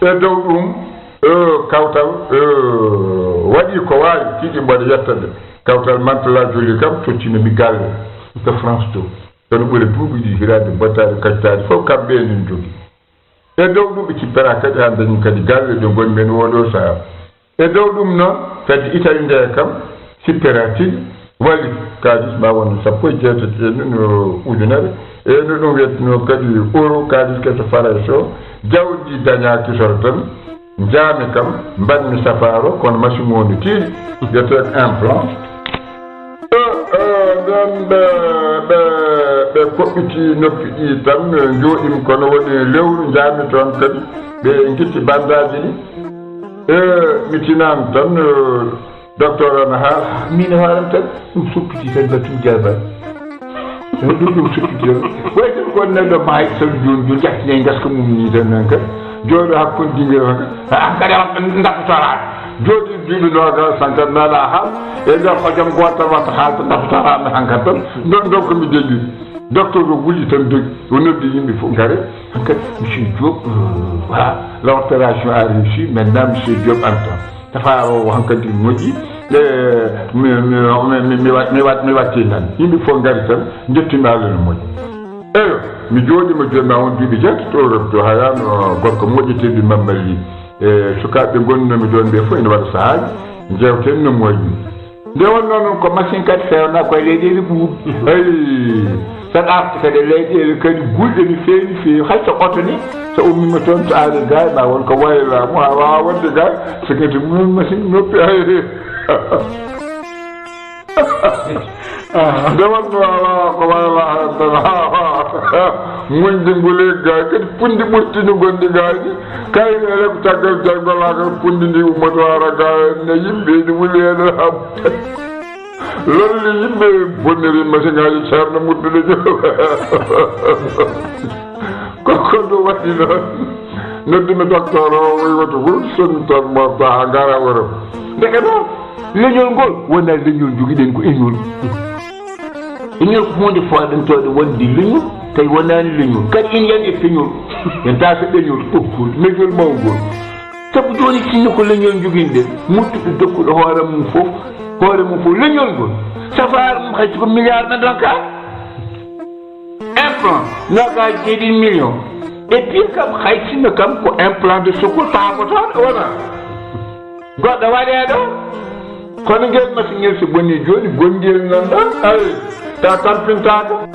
e dow ɗum kawtal waɗi ko wawi tiiɗi mboɗo yettade kawtal mantala joli kam tottinomi galle to France to kono ɓuri duuɓi hirade bottade kaccitade fof kamɓe enin jogui e dow ɗum ɓe cippera kadi han dañi kadi galle ɗe gonmi men oɗo saaha e dow ɗum noon kadi Italie nde kam sippera tigi walli kalis ma won sappo e jeetati no ujunere e no ɗum wettino kadi euro kalis keso faray so jawdi dañaki soro tan jaami kam mbanmi safaro kono machine o no tiiɗi wiyete implant nden ɓe koɓɓiti noppi ɗi tan jooɗimi kono woni lewru jaami toon kadi ɓe gitti bandaji ɗi mi tinani tan docteur ana haala min haalam tan ɗum suppiti tan battum jabal ɗum suppiti tan way tan kon neɗɗo maayi tan joni jattine gaska mum ni tan nan kadi jooɗo hakkude dinguel han an kadi daftoraɗo jooɗi duuɓi nogas hankkadi naɗa haal e nder hojom gotal watta haal to daftoraɗo hankkadi tan ɗon ɗon komi degui docteur o wuli tan dogi o noddi yimɓe fof gare hankkadi monsieur Diop voilà l'opération a réussi maintenant monsieur Diop entend tafa o hankkadi moƴƴi mi watti nan yimɓe fof gari tan jettimi Allah no moƴƴi eyo mi jooɗima joni ma won duuɓi jeetato to hayano gorko moƴƴeteɗi mammalli e sukaɓe gonnomi ɗon ɓe fof ene waɗa sahaji jewten no moƴƴi nde wonno noon ko machine kadi fewna koye leyɗele ɓuuɓi ayi saɗa arta kadi leyɗele kadi gulɗe no feewi hayso oto ni so ummima toon to aari gaay ma won ko waylamo ha wawa wonde gaay so kadi mum machine noppi ay nde wonno wawa ko wayla tan muñde ngule gaay kadi pundi ɓurtini gonɗi gaaji kayre ko caggal jaggolaka pundi ndi ummoto ara gaay ne yimɓe ne wuli hen ham lolli yimɓe bonniri machine ngaji ceerno muddude jo koko ɗum waɗi noon noddumi docteur o woywoto fof sonni tan morta ha gara woro ndeke noon leñol ngol wona leñol joguiɗen ko eñol eñol ko hunde foɗantode wonde leñol tawi wonani leñol kadi en yan e peñol en tasa ɗeñol ɓoggol leñol mawgol saabu joni sinno ko leñol joguinɗen muttuɗo dokkuɗo hoore mum fof leñol ngol safare mum hayso ko milliard na donka implant nogaji jeeɗiɗi million et puis kam hay sinno kam ko implant de secours paabotoɗo wona goɗɗo waɗeɗo kono ngel machine ngel so bonni joni gonngel nan ɗon ay ta tampintaka